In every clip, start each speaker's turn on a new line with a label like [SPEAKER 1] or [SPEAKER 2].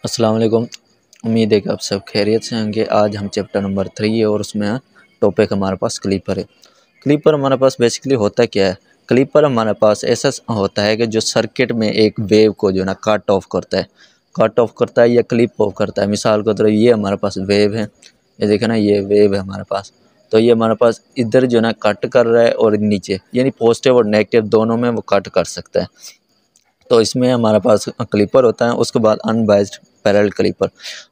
[SPEAKER 1] अस्सलाम वालेकुम। उम्मीद है कि आप सब खैरियत से होंगे। आज हम चैप्टर नंबर 3 है और उसमें टॉपिक हमारे पास क्लीपर है। क्लीपर हमारे पास बेसिकली होता क्या है? क्लीपर हमारे पास ऐसा होता है कि जो सर्किट में एक वेव को जो ना कट ऑफ करता है या क्लिप ऑफ करता है। मिसाल के तौर ये हमारे पास वेव है, ये देखे ना, ये वेव है हमारे पास। तो ये हमारे पास इधर जो ना कट कर रहा है और नीचे यानी पॉजिटिव और नेगेटिव दोनों में वो कट कर सकता है। तो इसमें हमारे पास क्लिपर होता है। उसके बाद unbiased parallel clipper.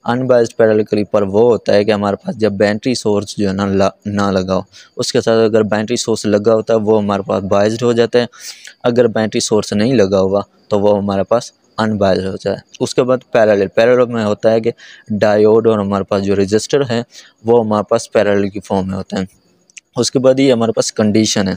[SPEAKER 1] Unbiased parallel clipper वो होता है कि हमारे पास जब बैटरी सोर्स जो है ना लगा हो, उसके साथ अगर बैटरी सोर्स लगा होता है वो हमारे पास बाइज्ड हो जाता है। अगर बैटरी सोर्स नहीं लगा हुआ तो वो हमारे पास अनबाइज्ड हो जाए। उसके बाद पैरेलल पैरेलल में होता है कि डायोड और हमारे पास जो रजिस्टर है वो हमारे पास पैरेलल की फॉर्म में होता है। उसके बाद ये हमारे पास कंडीशन है,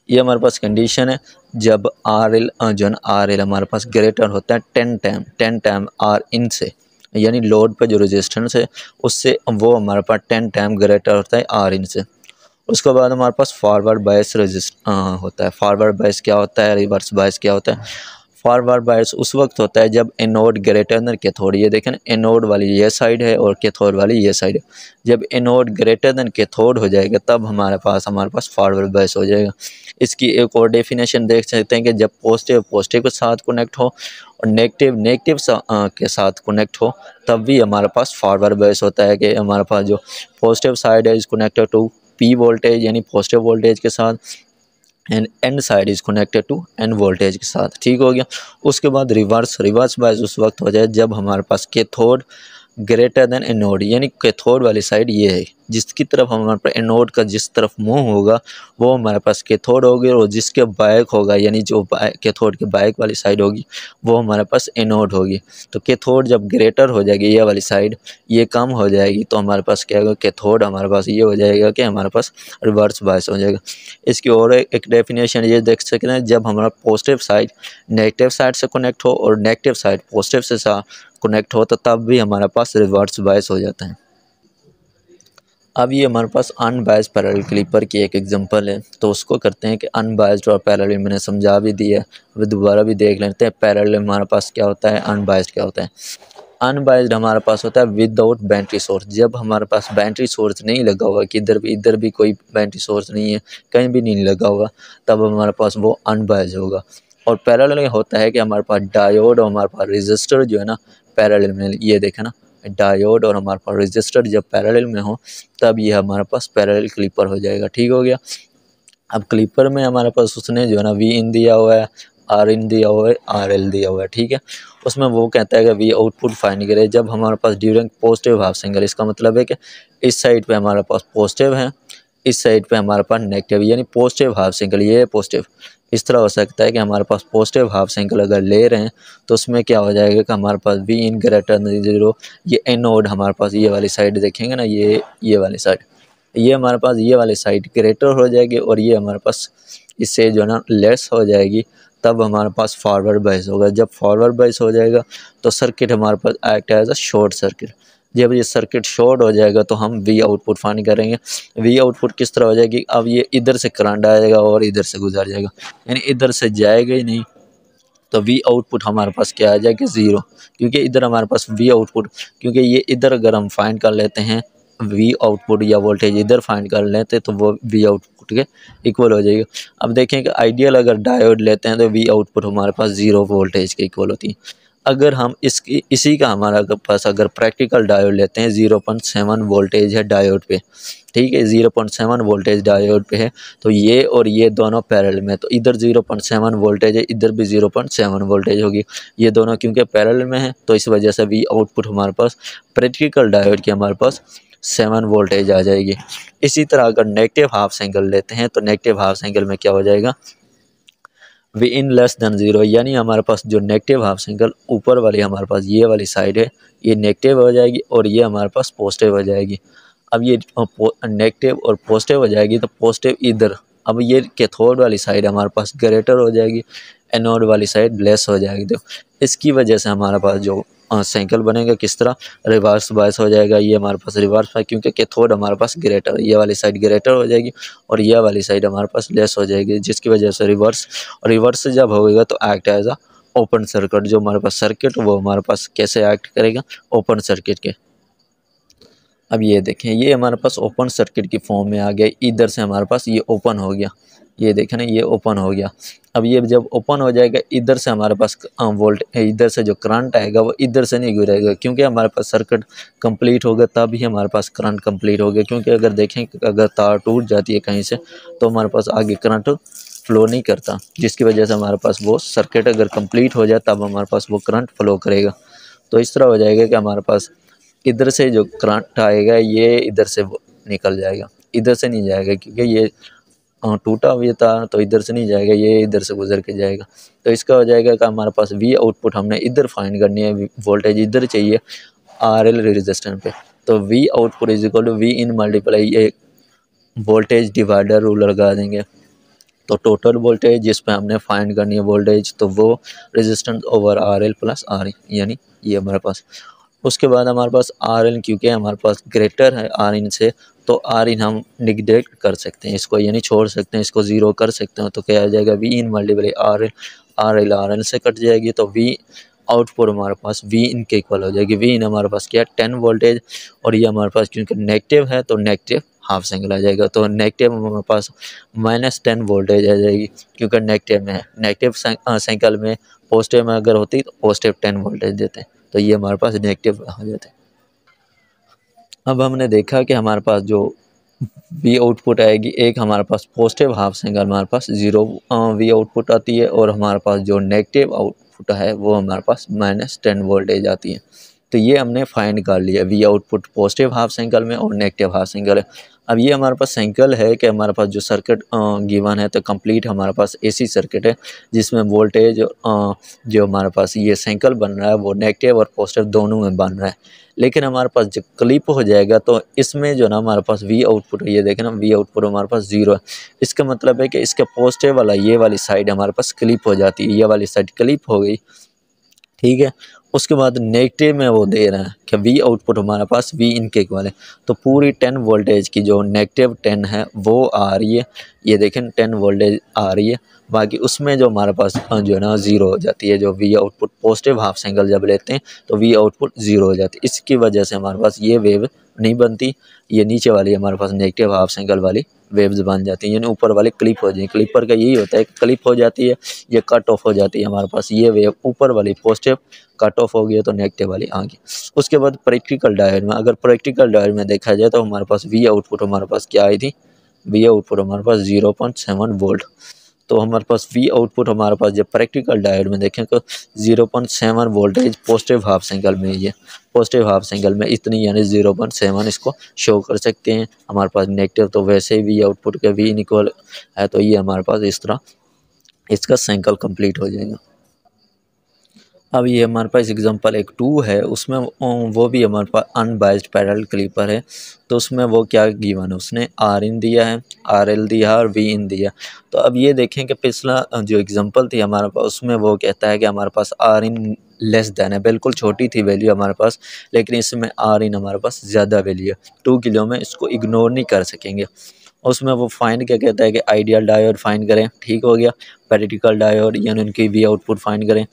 [SPEAKER 1] ये हमारे पास कंडीशन है जब आर एल जो है आर एल हमारे पास ग्रेटर होता है 10 टाइम आर इन से, यानी लोड पे जो रेजिस्टेंस है उससे वो हमारे पास 10 टाइम ग्रेटर होता है आर इन से। उसके बाद हमारे पास फॉरवर्ड बायस होता है। फॉरवर्ड बायस क्या होता है, रिवर्स बायस क्या होता है? फॉरवर्ड बायस उस वक्त होता है जब एनोड ग्रेटर देन कैथोड, ये देखें ना, एनोड वाली ये साइड है और कैथोड वाली ये साइड है। जब एनोड ग्रेटर देन कैथोड हो जाएगा तब हमारे पास फॉरवर्ड बायस हो जाएगा। इसकी एक और डेफिनेशन देख सकते हैं कि जब पॉजिटिव पॉजिटिव के साथ कनेक्ट हो और नेगेटिव नेगेटिव के साथ कनेक्ट हो तब भी हमारे पास फॉरवर्ड बायस होता है कि हमारे पास जो पॉजिटिव साइड है is connected to P voltage यानी पॉजिटिव वोल्टेज के साथ, and end side is connected to N voltage के साथ। ठीक हो गया। उसके बाद रिवर्स बायस उस वक्त हो जाए जब हमारे पास कैथोड ग्रेटर देन एनोड, यानी कैथोड वाली साइड ये है, जिसकी तरफ हमारे पास एनोड का जिस तरफ मुंह होगा वो हमारे पास कैथोड होगी, और जिसके बैक होगा यानी जो कैथोड के बैक वाली साइड होगी वो हमारे पास एनोड होगी। तो कैथोड जब ग्रेटर हो जाएगी ये वाली साइड, ये कम हो जाएगी तो हमारे पास क्या होगा, कैथोड हमारे पास ये हो जाएगा कि हमारे पास रिवर्स बायस हो जाएगा। इसकी और एक डेफिनेशन ये देख सकते हैं, जब हमारा पॉजिटिव साइड नेगेटिव साइड से कनेक्ट हो और नेगेटिव साइड पॉजिटिव से कनेक्ट हो तो तब भी हमारे पास रिवर्स बायस हो जाता है। अब ये हमारे पास अनबायस्ड पैरेलल क्लिपर की एक एग्जांपल है, तो उसको करते हैं कि अनबायस्ड और पैरेलल मैंने समझा भी दिया है, अभी दोबारा भी देख लेते हैं। पैरेलल हमारे पास क्या होता है, अनबायस्ड क्या होता है। अनबायस्ड हमारे पास होता है विदाउट बैटरी सोर्स। जब हमारे पास बैटरी सोर्स नहीं लगा हुआ कि इधर भी कोई बैटरी सोर्स नहीं है, कहीं भी नहीं लगा हुआ, तब हमारे पास वो अनबायस्ड होगा। और पैरेलल में होता है कि हमारे पास डायोड और हमारे पास रजिस्टर जो है ना पैरेलल में, ये देखें ना, डायोड और हमारे पास रजिस्टर जब पैरेलल में हो तब ये हमारे पास पैरेलल क्लिपर हो जाएगा। ठीक हो गया। अब क्लिपर में हमारे पास उसने जो है ना वी इन दिया हुआ है, आर इन दिया हुआ है, आर एल दिया हुआ है। ठीक है। उसमें वो कहता है कि वी आउटपुट फाइंड करे जब हमारे पास ड्यूरिंग पॉजिटिव हाफ सिंगल। इसका मतलब है कि इस साइड पे हमारे पास पॉजिटिव है, इस साइड पे हमारे पास नेगेटिव, यानी पॉजिटिव हाफ सिंगल, ये है पॉजिटिव। इस तरह हो सकता है कि हमारे पास पॉजिटिव हाफ सिंगल अगर ले रहे हैं तो उसमें क्या हो जाएगा कि हमारे पास वी इन ग्रेटर देन 0, ये एनोड हमारे पास ये वाली साइड देखेंगे ना, ये वाली साइड, ये हमारे पास ये वाली साइड ग्रेटर हो जाएगी और ये हमारे पास इससे जो है ना लेस हो जाएगी, तब हमारे पास फॉरवर्ड बायस होगा। जब फॉरवर्ड बायस हो जाएगा तो सर्किट हमारे पास act as a short circuit. जब ये सर्किट शॉर्ट हो जाएगा तो हम वी आउटपुट फाइंड करेंगे। वी आउटपुट किस तरह हो जाएगी, अब ये इधर से करंट आएगा और इधर से गुजर जाएगा, यानी इधर से जाएगा ही नहीं, तो वी आउटपुट हमारे पास क्या आ जाएगा, 0, क्योंकि इधर हमारे पास वी आउटपुट, क्योंकि ये इधर अगर हम फाइंड कर लेते हैं वी आउटपुट या वोल्टेज इधर फाइंड कर लेते तो वो वी आउटपुट के इक्वल हो जाएगा। अब देखें कि आइडियल अगर डायोड लेते हैं तो वी आउटपुट हमारे पास 0 वोल्टेज के इक्वल होती है। अगर हम इसी का हमारा पास अगर प्रैक्टिकल डायोड लेते हैं, 0.7 वोल्टेज है डायोड पे, ठीक है, 0.7 वोल्टेज डायोड पे है, तो ये और ये दोनों पैरेलल में, तो इधर 0.7 वोल्टेज है, इधर भी 0.7 वोल्टेज होगी, ये दोनों क्योंकि पैरेलल में है तो इस वजह से वी आउटपुट हमारे पास प्रैक्टिकल डायोड की हमारे पास 7 वोल्टेज आ जाएगी। इसी तरह अगर नेगेटिव हाफ साइकिल लेते हैं तो नेगेटिव हाफ साइकिल में क्या हो जाएगा, वी इन लेस देन 0, यानी हमारे पास जो नेगेटिव हाफ साइकिल ऊपर वाली हमारे पास ये वाली साइड है ये नेगेटिव हो जाएगी और ये हमारे पास पॉजिटिव हो जाएगी। अब ये नेगेटिव और पॉजिटिव हो जाएगी तो पॉजिटिव इधर, अब ये कैथोड वाली साइड हमारे पास ग्रेटर हो जाएगी, एनोड वाली साइड लेस हो जाएगी। तो इसकी वजह से हमारे पास जो साइकिल बनेगा किस तरह, रिवर्स बायस हो जाएगा। ये हमारे पास रिवर्स है क्योंकि कैथोड हमारे पास ग्रेटर, ये वाली साइड ग्रेटर हो जाएगी और ये वाली साइड हमारे पास लेस हो जाएगी, जिसकी वजह से रिवर्स, और रिवर्स जब होगा तो act as a open circuit, जो हमारे पास सर्किट वो हमारे पास कैसे एक्ट करेगा, ओपन सर्किट के। अब ये देखें, ये हमारे पास ओपन सर्किट की फॉर्म में आ गया, इधर से हमारे पास ये ओपन हो गया, ये देखें ना, ये ओपन हो गया। अब ये जब ओपन हो जाएगा, इधर से हमारे पास वोल्ट, इधर से जो करंट आएगा वो इधर से नहीं गुजरेगा, क्योंकि हमारे पास सर्किट कंप्लीट होगा तभी हमारे पास करंट कंप्लीट होगा। क्योंकि अगर देखें, अगर तार टूट जाती है कहीं से तो हमारे पास आगे करंट फ्लो नहीं करता, जिसकी वजह से हमारे पास वो सर्किट अगर कंप्लीट हो जाए तब हमारे पास वो करंट फ्लो करेगा। तो इस तरह हो जाएगा कि हमारे पास इधर से जो करंट आएगा ये इधर से निकल जाएगा, इधर से नहीं जाएगा, क्योंकि ये टूटा हुआ था तो इधर से नहीं जाएगा, ये इधर से गुजर के जाएगा। तो इसका हो जाएगा कि हमारे पास वी आउटपुट हमने इधर फाइंड करनी है, वोल्टेज इधर चाहिए आर एल रेजिस्टेंस पे। तो V output is equal to V in multiply ये वोल्टेज डिवाइडर रूल लगा देंगे। तो टोटल वोल्टेज जिस पे हमने फाइंड करनी है वोल्टेज, तो वो resistance over R L plus R in, यानी ये हमारे पास। उसके बाद हमारे पास आर एन, क्योंकि हमारे पास ग्रेटर है आर इन से, तो आर इन हम निगलेक्ट कर सकते हैं इसको, यानी छोड़ सकते हैं इसको, ज़ीरो कर सकते हैं। तो क्या आ जाएगा, V in multiply R L, R L से कट जाएगी, तो वी आउटपुट हमारे पास वी इन के इक्वल हो जाएगी। वी इन हमारे पास क्या है, 10 वोल्टेज, और ये हमारे पास क्योंकि नेगेटिव है तो नेगेटिव हाफ साइकिल आ जाएगा। तो नेगेटिव हमारे पास -10 वोल्टेज आ जाएगी, क्योंकि नेगेटिव में है। नेगेटिव साइकिल में पॉजिटिव में अगर होती तो पॉजिटिव 10 वोल्टेज देते हैं, तो ये हमारे पास नेगेटिव हो जाते हैं। अब हमने देखा कि हमारे पास जो वी आउटपुट आएगी, एक हमारे पास पॉजिटिव हाफ साइकिल हमारे पास 0 वी आउटपुट आती है, और हमारे पास जो नेगेटिव आउटपुट है वो हमारे पास -10 वोल्टेज आती है। तो ये हमने फाइंड कर लिया, we output positive half cycle में और नेगेटिव हाफ साइकिल है। अब ये हमारे पास साइकिल है कि हमारे पास जो सर्किट गिवन है, तो कंप्लीट हमारे पास एसी सर्किट है, जिसमें वोल्टेज जो हमारे पास ये साइकिल बन रहा है वो नेगेटिव और पॉजिटिव दोनों में बन रहा है। लेकिन हमारे पास जब क्लिप हो जाएगा तो इसमें जो ना हमारे पास वी आउटपुट है, ये देखें ना, वी आउटपुट हमारे पास 0 है। इसका मतलब है कि इसके पॉजिटिव वाला ये वाली साइड हमारे पास क्लिप हो जाती है, ये वाली साइड क्लिप हो गई, ठीक है। उसके बाद नेगेटिव में वो दे रहा है कि वी आउटपुट हमारे पास वी इन के इक्वल है, तो पूरी 10 वोल्टेज की जो नेगेटिव 10 है वो आ रही है, ये देखें 10 वोल्टेज आ रही है। बाकी उसमें जो हमारे पास जो है ना 0 हो जाती है, जो we output positive half cycle जब लेते हैं तो वी आउटपुट 0 हो जाती है। इसकी वजह से हमारे पास ये वेव नहीं बनती, ये नीचे वाली हमारे पास नेगेटिव हाफ साइकिल वाली वेव्स बन जाती हैं, यानी ऊपर वाली क्लिप हो जाए। क्लिपर का यही होता है कि क्लिप हो जाती है, ये कट ऑफ हो जाती है हमारे पास, ये वेव ऊपर वाली पॉजिटिव कट ऑफ हो गया तो नेगेटिव वाली आ गई। उसके बाद प्रैक्टिकल डायोड में, अगर प्रैक्टिकल डायोड में देखा जाए तो हमारे पास वी आउटपुट हमारे पास क्या आई थी, वी आउटपुट हमारे पास 0.7 वोल्ट। तो हमारे पास वी आउटपुट हमारे पास जब प्रैक्टिकल डायोड में देखें तो 0.7 वोल्टेज पॉजिटिव हाफ साइकिल में, ये पॉजिटिव हाफ साइकिल में इतनी, यानी 0.7 इसको शो कर सकते हैं। हमारे पास नेगेटिव तो वैसे ही वी आउटपुट के वी इक्वल है, तो ये हमारे पास इस तरह इसका साइकिल कंप्लीट हो जाएगा। अब ये हमारे पास एग्जांपल एक 2 है, उसमें वो भी हमारे पास अनबाइज्ड पैरेलल क्लिपर है। तो उसमें वो क्या गिवन है, उसने आर इन दिया है, आर एल दिया है और वी इन दिया। तो अब ये देखें कि पिछला जो एग्जांपल थी हमारे पास, उसमें वो कहता है कि हमारे पास आर इन लेस देन है, बिल्कुल छोटी थी वैल्यू हमारे पास, लेकिन इसमें आर इन हमारे पास ज़्यादा वैल्यू है, 2 किलो में इसको इग्नोर नहीं कर सकेंगे। उसमें वो फाइंड क्या कहता है कि आइडियल डायोड फाइंड करें, ठीक हो गया। प्रैक्टिकल डायोड यानी उनकी वी आउटपुट फाइंड करें,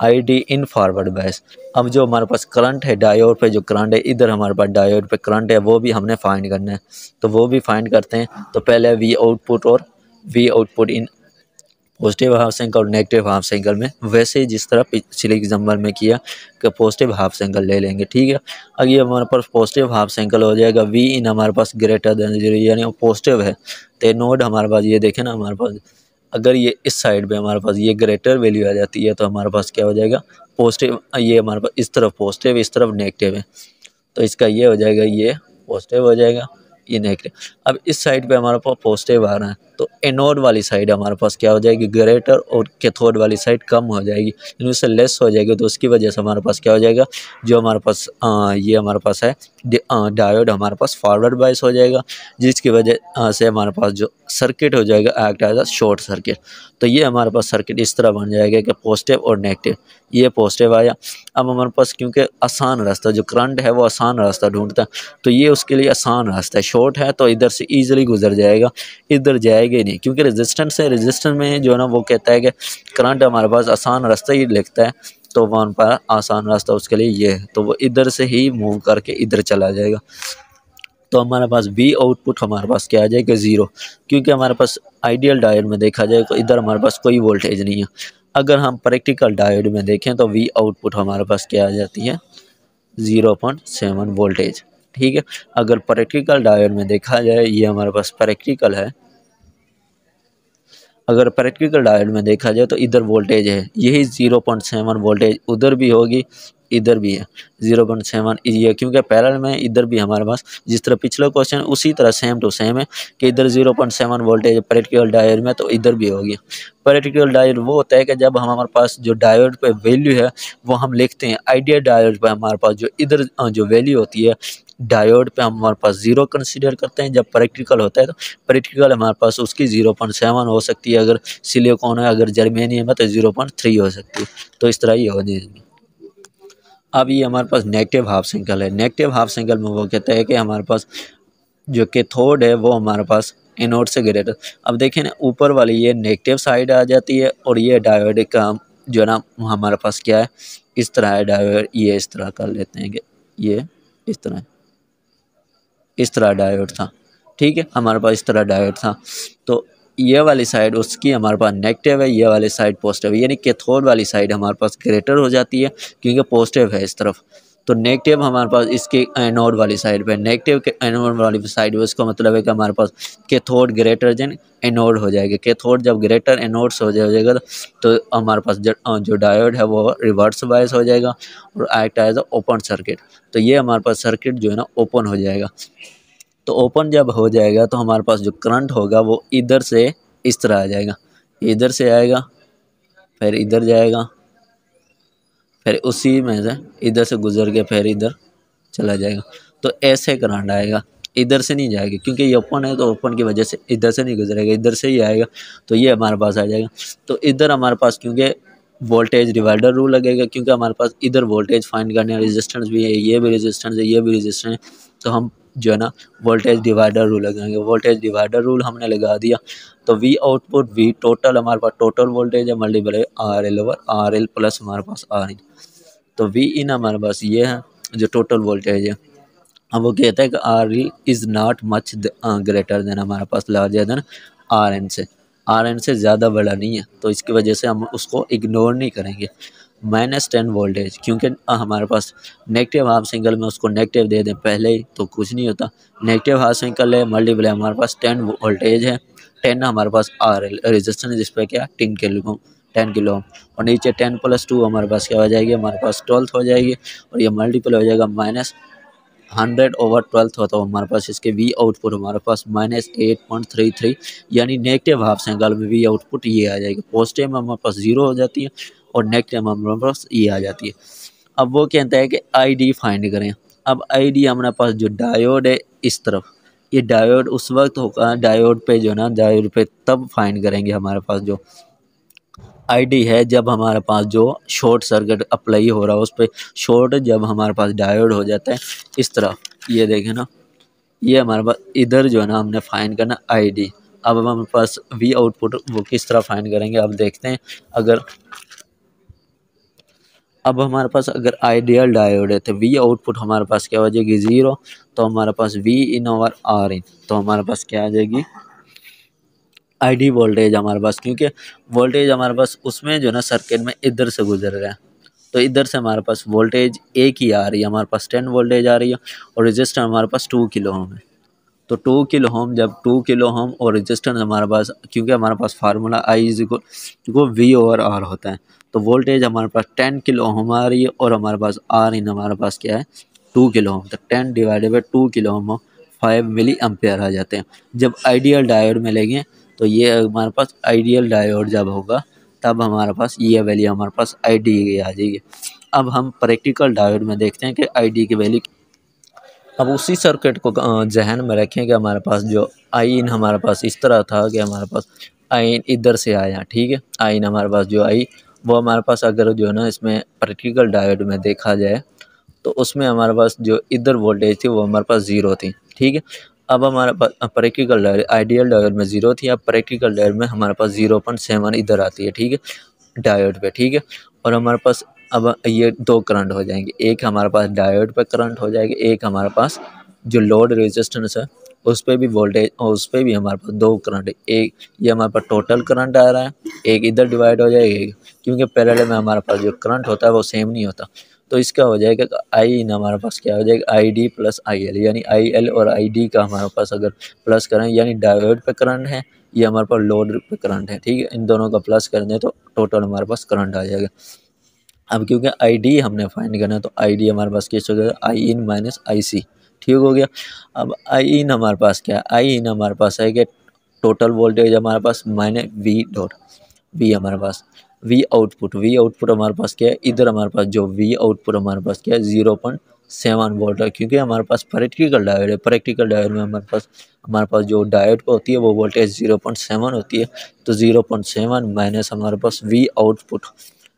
[SPEAKER 1] आईडी इन फॉरवर्ड बायस। अब जो हमारे पास करंट है डायोड पे, जो करंट है इधर हमारे पास डायोड पे करंट है, वो भी हमने फाइंड करना है। तो वो भी फाइंड करते हैं। तो पहले वी आउटपुट और we output in positive half cycle और नेगेटिव हाफ साइकिल में, वैसे ही जिस तरह पिछले एग्जाम्पल में किया कि पॉजिटिव हाफ साइकिल ले लेंगे, ठीक है। अब ये हमारे पास पॉजिटिव हाफ साइकिल हो जाएगा, वी इन हमारे पास ग्रेटर देन 0, यानी वो पॉजिटिव है। तो नोड हमारे पास ये देखें ना, हमारे पास अगर ये इस साइड पे हमारे पास ये ग्रेटर वैल्यू आ जाती है तो हमारे पास क्या हो जाएगा, पॉजिटिव। ये हमारे पास इस तरफ पॉजिटिव, इस तरफ नेगेटिव है, तो इसका ये हो जाएगा, ये पॉजिटिव हो जाएगा, ये नेगेटिव। अब इस साइड पे हमारे पास पॉजिटिव आ रहा है, तो एनोड वाली साइड हमारे पास क्या हो जाएगी, ग्रेटर, और कैथोड वाली साइड कम हो जाएगी, यानी उससे लेस हो जाएगी। तो उसकी वजह से हमारे पास क्या हो जाएगा, जो हमारे पास ये हमारे पास है डायोड हमारे पास फॉरवर्ड बायस हो जाएगा, जिसकी वजह से हमारे पास जो सर्किट हो जाएगा act as a short circuit. तो ये हमारे पास सर्किट इस तरह बन जाएगा कि पॉजिटिव और नेगेटिव, ये पॉजिटिव आया। अब हमारे पास क्योंकि आसान रास्ता, जो करंट है वो आसान रास्ता ढूंढता है, तो ये उसके लिए आसान रास्ता है, शॉर्ट है तो इधर से ईजिली गुजर जाएगा, इधर जाएगा जाएगा ही नहीं, क्योंकि रेजिस्टेंस है, रेजिस्टेंस में जो है ना वो कहता है कि करंट हमारे पास आसान रास्ता ही लिखता है, तो वहाँ पर आसान रास्ता उसके लिए ये है, तो वो इधर से ही मूव करके इधर चला जाएगा। तो हमारे पास वी आउटपुट हमारे पास क्या आ जाएगा 0, क्योंकि हमारे पास आइडियल डायोड में देखा जाए तो इधर हमारे पास कोई वोल्टेज नहीं है। अगर हम प्रैक्टिकल डायोड में देखें तो वी आउटपुट हमारे पास क्या आ जाती है 0.7 वोल्टेज, ठीक है। अगर प्रैक्टिकल डायोड में देखा जाए, ये हमारे पास प्रैक्टिकल है, अगर प्रैक्टिकल डायोड में देखा जाए तो इधर वोल्टेज है यही 0.7 वोल्टेज, उधर भी होगी इधर भी है 0.7 ये, क्योंकि पैरेलल में इधर भी हमारे पास जिस तरह पिछला क्वेश्चन उसी तरह सेम टू सेम है कि इधर 0.7 वोल्टेज प्रैक्टिकल डायोड में, तो इधर भी होगी। प्रैक्टिकल डायोड वो होता है कि जब हमारे पास जो डायोड पे वैल्यू है वो हम लिखते हैं, आइडियल डायोड पे हमारे पास जो इधर जो वैल्यू होती है डायोड पे हमारे पास 0 कंसीडर करते हैं। जब प्रैक्टिकल होता है तो प्रैक्टिकल हमारे पास उसकी 0.7 हो सकती है, अगर सिलिकॉन है, अगर जर्मेनियम है तो 0.3 हो सकती है, तो इस तरह ही हो जाएगी। अब ये हमारे पास नेगेटिव हाफ साइकिल है। नेगेटिव हाफ साइकिल में वो कहता है कि हमारे पास जो कैथोड है वो हमारे पास एनोड से ग्रेटर। अब देखें ना ऊपर वाली ये नेगेटिव साइड आ जाती है और ये डायोड का जो है ना हमारे पास क्या है इस तरह है डायोड, ये इस तरह कर लेते हैं कि ये इस तरह डायोड था, ठीक है, हमारे पास इस तरह डायोड था। तो ये वाली साइड उसकी हमारे पास नेगेटिव है, ये वाली साइड पॉजिटिव है, यानी कैथोड वाली साइड हमारे पास ग्रेटर हो जाती है क्योंकि पॉजिटिव है इस तरफ। तो नेगेटिव हमारे पास इसके एनोड वाली साइड पे, नेगेटिव के एनोड वाली साइड पे, इसका मतलब है कि हमारे पास कैथोड ग्रेटर देन एनोड हो जाएगा। कैथोड जब ग्रेटर एनोड से हो जाएगा तो हमारे पास जो डायोड है वो रिवर्स बायस हो जाएगा और एक्ट एज ओपन सर्किट। तो ये हमारे पास सर्किट जो है ना ओपन हो जाएगा। तो ओपन जब हो जाएगा तो हमारे पास जो करंट होगा वो इधर से इस तरह आ जाएगा, इधर से आएगा, फिर इधर जाएगा, फिर उसी में से इधर से गुजर के फिर इधर चला जाएगा। तो ऐसे करंट आएगा, इधर से नहीं जाएगा क्योंकि ये ओपन है, तो ओपन की वजह से इधर से नहीं गुजरेगा, इधर से ही आएगा। तो ये हमारे पास आ जाएगा। तो इधर हमारे पास क्योंकि वोल्टेज डिवाइडर रूल लगेगा, क्योंकि हमारे पास इधर वोल्टेज फाइंड करने रेजिस्टेंस भी है, ये भी रेजिस्टेंस है, ये भी रेजिस्टेंस है, तो हम जो है ना वोल्टेज डिवाइडर रूल लगाएंगे। वोल्टेज डिवाइडर रूल हमने लगा दिया तो वी आउटपुट वी टोटल हमारे पास टोटल वोल्टेज है मल्टीपल है R L over R L plus हमारे पास आर इन। तो वी इन हमारे पास ये है जो टोटल वोल्टेज है। अब वो कहता है कि R E is not much greater than हमारे पास लार्जर देन आर एन से, आर एन से ज़्यादा बड़ा नहीं है, तो इसकी वजह से हम उसको इग्नोर नहीं करेंगे। -10 वोल्टेज, क्योंकि हमारे पास नेगेटिव हाफ सिंगल में उसको नेगेटिव दे दें पहले ही तो कुछ नहीं होता। नेगेटिव हाफ सिंगल है मल्टीपल है हमारे पास 10 वोल्टेज है, 10 हमारे पास आर एल रेजिस्टेंस जिस पर क्या 10 किलो और नीचे 10 + 2 हमारे पास क्या हो जाएगी, हमारे पास 12 हो जाएगी और ये मल्टीपल हो जाएगा -100/12 होता है हमारे पास इसके वी आउटपुट हमारे पास -8.33, यानी नेगेटिव हाफ साइकिल में वी आउटपुट ये आ जाएगी। पॉजिटिव में हमारे पास 0 हो जाती है और नेगेटिव में हमारे पास ये आ जाती है। अब वो कहता है कि आई डी फाइंड करें। अब आई डी हमारे पास जो डायोड है इस तरफ, ये डायोड उस वक्त होगा डायोड पे जो ना डायोड पे तब फाइंड करेंगे हमारे पास जो आईडी है जब हमारे पास जो शॉर्ट सर्किट अप्लाई हो रहा है उस पर शॉर्ट जब हमारे पास डायोड हो जाता है इस तरह, ये देखें ना, ये हमारे पास इधर जो है ना हमने फाइंड करना आईडी। अब हमारे पास वी आउटपुट वो किस तरह फाइंड करेंगे अब देखते हैं। अगर अब हमारे पास अगर आइडियल डायोड है तो वी आउटपुट हमारे पास क्या हो जाएगी 0, तो हमारे पास V in over R in, तो हमारे पास क्या आ जाएगी आईडी वोल्टेज हमारे पास, क्योंकि वोल्टेज हमारे पास उसमें जो ना सर्किट में इधर से गुजर रहा है, तो इधर से हमारे पास वोल्टेज एक ही आ रही है, हमारे पास 10 वोल्टेज आ रही है और रेजिस्टेंस हमारे पास 2 किलो ओम है। तो 2 किलो ओम जब 2 किलो ओम और रेजिस्टेंस हमारे पास, क्योंकि हमारे पास formula I is equal V over R होता है, तो वोल्टेज हमारे पास 10 किलो ओम आ रही है और हमारे पास आर इन हमारे पास क्या है 2 किलो ओम, तो 10/2 किलो ओम 5 मिली एम्पेयर आ जाते हैं। जब आइडियल डायोड में लेंगे तो ये हमारे पास आइडियल डायोड जब होगा तब हमारे पास ये वैल्यू हमारे पास आई डी की आ जाएगी। अब हम प्रैक्टिकल डायोड में देखते हैं कि आई डी की वैल्यू। अब उसी सर्किट को जहन में रखें कि हमारे पास जो आई इन हमारे पास इस तरह था कि हमारे पास आई इन इधर से आया, ठीक है, आई इन हमारे पास जो आई वो हमारे पास अगर जो है ना इसमें प्रैक्टिकल डायोड में देखा जाए तो उसमें हमारे पास जो इधर वोल्टेज थी वो हमारे पास 0 थी, ठीक है। अब हमारे पास प्रैक्टिकल डायोड, आइडियल डायोड में 0 थी, अब प्रैक्टिकल डायोड में हमारे पास 0.7 इधर आती है, ठीक है, डायोड पे, ठीक है। और हमारे पास अब ये दो करंट हो जाएंगे, एक हमारे पास डायोड पे करंट हो जाएगी, एक हमारे पास जो लोड रेजिस्टेंस है उस पर भी वोल्टेज और उस पर भी हमारे पास दो करंट है, एक ये हमारे पास टोटल करंट आ रहा है, एक इधर डिवाइड हो जाएगा, क्योंकि पैरेलल में हमारे पास जो करंट होता है वो सेम नहीं होता। तो इसका हो जाएगा आई इन हमारे पास क्या हो जाएगा, I D plus I L, यानी आई एल और आई डी का हमारे पास अगर प्लस करें, यानी डायोड पे करंट है, ये हमारे पास लोड पे करंट है, ठीक है, इन दोनों का प्लस कर दें तो टोटल हमारे पास करंट आ जाएगा। अब क्योंकि आई डी हमने फाइंड करना है तो आई डी हमारे पास कैसे हो जाएगा, आई इन माइनस आई सी, ठीक हो गया। अब आई इन हमारे पास क्या है, आई इन हमारे पास है कि टोटल वोल्टेज हमारे पास माइनस वी डॉट, वी हमारे पास वी आउटपुट, वी आउटपुट हमारे पास क्या है, इधर हमारे पास जो वी आउटपुट हमारे पास क्या है 0.7 वोल्ट है, क्योंकि हमारे पास प्रैक्टिकल डायोड है, प्रैक्टिकल डायोड में हमारे पास जो डायोड पर होती है वो वोल्टेज 0.7 होती है, तो 0.7 माइनस हमारे पास वी आउटपुट,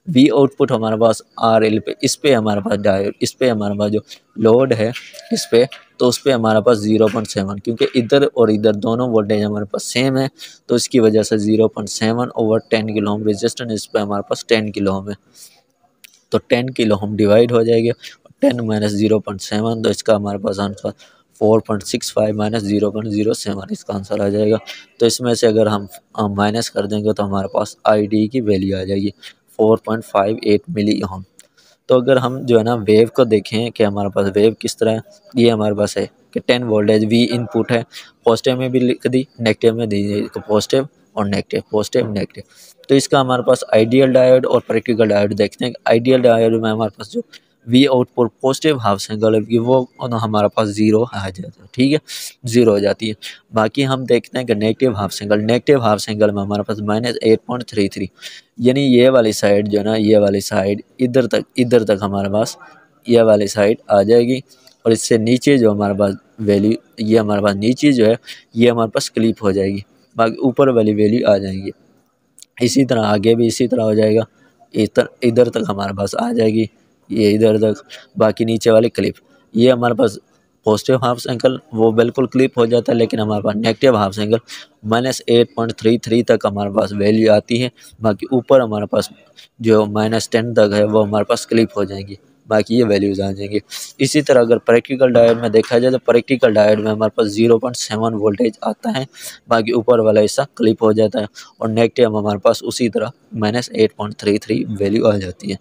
[SPEAKER 1] वी आउटपुट हमारे पास आर एल पे, इस पे हमारे पास डायोड, इस पे हमारे पास जो लोड है इस पे, तो उस पे हमारे पास 0.7, क्योंकि इधर और इधर दोनों वोल्टेज हमारे पास सेम है, तो इसकी वजह से 0.7 ओवर 10 किलो ओम रेजिस्टेंस, इस पे हमारे पास 10 किलो ओम है, तो 10 किलो ओम डिवाइड हो जाएगा 10 माइनस 0.7, तो इसका हमारे पास आंसर 4.65 माइनस 0.07 इसका आंसर आ जाएगा। तो इसमें से अगर हम माइनस कर देंगे तो हमारे पास आई डी की वैल्यू आ जाएगी 4.58 मिली ओम। तो अगर हम जो है ना वेव को देखें कि हमारे पास वेव किस तरह है, ये हमारे पास है कि 10 वोल्टेज वी इनपुट है, पॉजिटिव में भी लिख दी नेगेटिव में दी, तो पॉजिटिव और नेगेटिव, पॉजिटिव नेगेटिव। तो इसका हमारे पास आइडियल डायोड और प्रैक्टिकल डायोड देखते हैं। आइडियल डायोड में हमारे पास जो we output positive half cycle है वो हमारे पास जीरो आ जाता है, ठीक है, जीरो हो जाती है। बाकी हम देखते हैं कि negative half cycle, negative half cycle में हमारे पास -8.33, यानी ये वाली साइड जो है ना, ये वाली साइड इधर तक हमारे पास ये वाली साइड आ जाएगी, और इससे नीचे जो हमारे पास वैल्यू, ये हमारे पास नीचे जो है ये हमारे पास क्लिप हो जाएगी, बाकी ऊपर वाली वैल्यू आ जाएंगी। इसी तरह आगे भी इसी तरह हो जाएगा, इधर इधर तक हमारे पास आ जाएगी, ये इधर तक, बाकी नीचे वाली क्लिप, ये हमारे पास पॉजिटिव हाफ साइकिल वो बिल्कुल क्लिप हो जाता है, लेकिन हमारे पास नेगेटिव हाफ साइकिल -8.33 तक हमारे पास वैल्यू आती है, बाकी ऊपर हमारे पास जो -10 तक है वो हमारे पास क्लिप हो जाएंगी, बाकी ये वैल्यूज आ जाएंगी। इसी तरह अगर प्रैक्टिकल डायोड में देखा जाए तो प्रैक्टिकल डायोड में हमारे पास 0.7 वोल्टेज आता है, बाकी ऊपर वाला हिस्सा क्लिप हो जाता है, और नेगेटिव हमारे पास उसी तरह -8.33 वैल्यू आ जाती है।